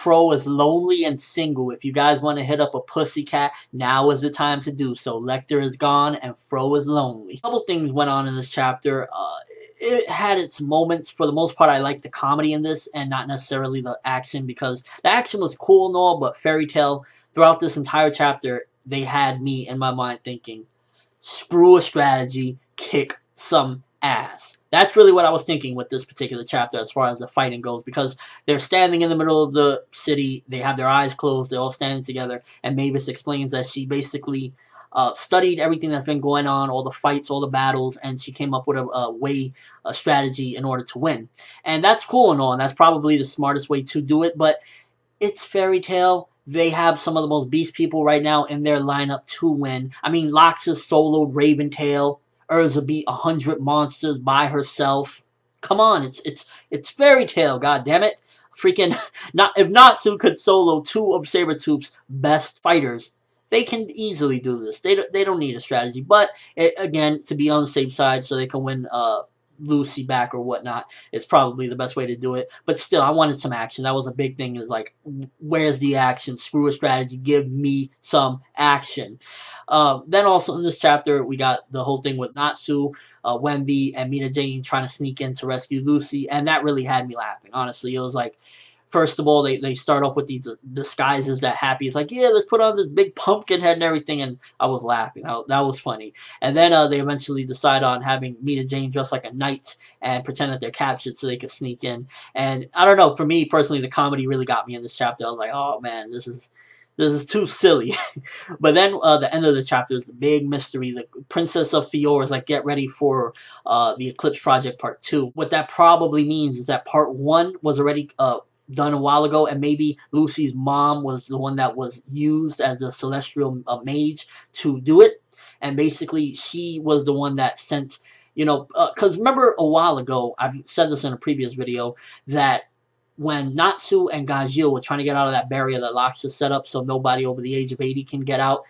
Fro is lonely and single. If you guys want to hit up a pussycat, now is the time to do so. Lecter is gone and Fro is lonely. A couple things went on in this chapter. It had its moments. For the most part, I liked the comedy in this and not necessarily the action, because the action was cool and all, but Fairy Tail, throughout this entire chapter, they had me in my mind thinking, screw a strategy, kick some ass. That's really what I was thinking with this particular chapter as far as the fighting goes, because they're standing in the middle of the city, they have their eyes closed, they're all standing together, and Mavis explains that she basically studied everything that's been going on, all the fights, all the battles, and she came up with a strategy in order to win. And that's cool and all, and that's probably the smartest way to do it, but it's Fairy Tail. They have some of the most beast people right now in their lineup to win. I mean, Loxus soloed Raventail. Urza beat 100 monsters by herself. Come on, it's Fairy Tail, goddammit. Freaking, if Natsu could solo 2 of Sabretooth's best fighters, they can easily do this. They don't need a strategy. But, again, to be on the safe side so they can win Lucy back or whatnot, is probably the best way to do it. But still, I wanted some action. That was a big thing, is like, where's the action? Screw a strategy. Give me some action. Then also in this chapter, we got the whole thing with Natsu, Wendy, and Mina Jane trying to sneak in to rescue Lucy, and that really had me laughing, honestly. It was like, first of all, they start off with these disguises that Happy is like, yeah, let's put on this big pumpkin head and everything, and I was laughing. That was funny. And then they eventually decide on having Mina Jane dress like a knight and pretend that they're captured so they can sneak in. And I don't know, for me personally, the comedy really got me in this chapter. I was like, oh man, this is too silly. But then the end of the chapter is the big mystery. The Princess of Fiora is like, get ready for the Eclipse Project Part 2. What that probably means is that Part 1 was already done a while ago, and maybe Lucy's mom was the one that was used as the celestial mage to do it, and basically she was the one that sent, you know, because remember a while ago, I've said this in a previous video, that when Natsu and Gajeel were trying to get out of that barrier that Loxus set up so nobody over the age of 80 can get out,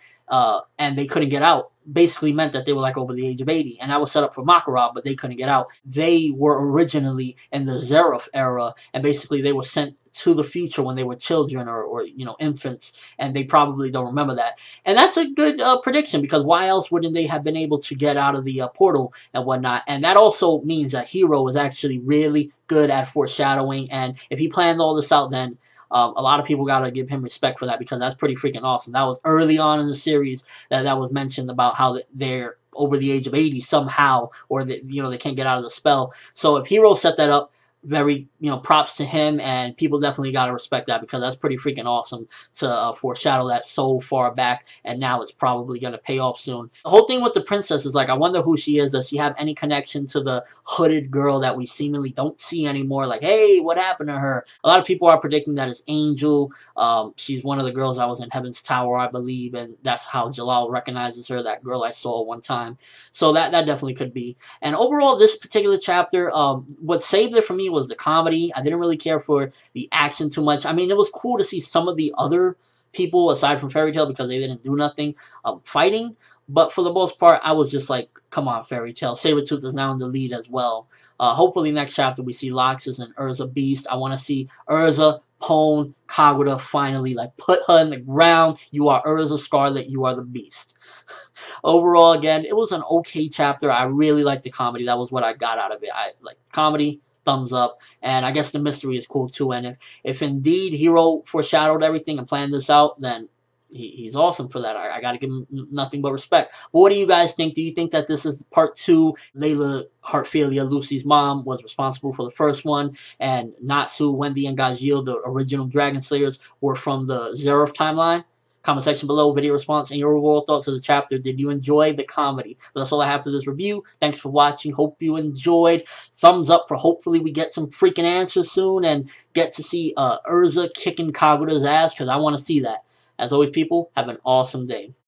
and they couldn't get out, basically meant that they were like over the age of 80, and that was set up for Makarov, but they couldn't get out. They were originally in the Zeref era, and basically they were sent to the future when they were children or you know, infants, and they probably don't remember that. And that's a good prediction, because why else wouldn't they have been able to get out of the portal and whatnot? And that also means that Hiro is actually really good at foreshadowing, and if he planned all this out, then a lot of people gotta give him respect for that, because that's pretty freaking awesome. That was early on in the series that was mentioned about how they're over the age of 80 somehow, or that, you know, they can't get out of the spell. So if Hiro set that up, very, you know, props to him, and people definitely gotta respect that, because that's pretty freaking awesome to foreshadow that so far back, and now it's probably gonna pay off soon. The whole thing with the princess is like, I wonder who she is. Does she have any connection to the hooded girl that we seemingly don't see anymore? Like, hey, what happened to her? A lot of people are predicting that it's Angel. She's one of the girls that was in Heaven's Tower, I believe, and that's how Jalal recognizes her, that girl I saw one time. So that definitely could be. And overall, this particular chapter, what saved it for me was the comedy. I didn't really care for the action too much. I mean, it was cool to see some of the other people aside from Fairy Tail, because they didn't do nothing fighting, but for the most part, I was just like, come on, Fairy Tail. Sabretooth is now in the lead as well. Hopefully next chapter we see Loxus and Urza Beast. I want to see Urza, Pone, Kagura finally, like, put her in the ground. You are Urza Scarlet, you are the Beast. Overall, again, it was an okay chapter. I really liked the comedy. That was what I got out of it. I like comedy, thumbs up, and I guess the mystery is cool too. And if indeed Hiro foreshadowed everything and planned this out, then he's awesome for that. I gotta give him nothing but respect. But what do you guys think? Do you think that this is part 2? Layla Heartfilia, Lucy's mom, was responsible for the first one, and Natsu, Wendy, and Gajeel, the original Dragon Slayers, were from the Zeref timeline? Comment section below, video response, and your overall thoughts of the chapter. Did you enjoy the comedy? But that's all I have for this review. Thanks for watching. Hope you enjoyed. Thumbs up for hopefully we get some freaking answers soon and get to see Urza kicking Kagura's ass, because I want to see that. As always, people, have an awesome day.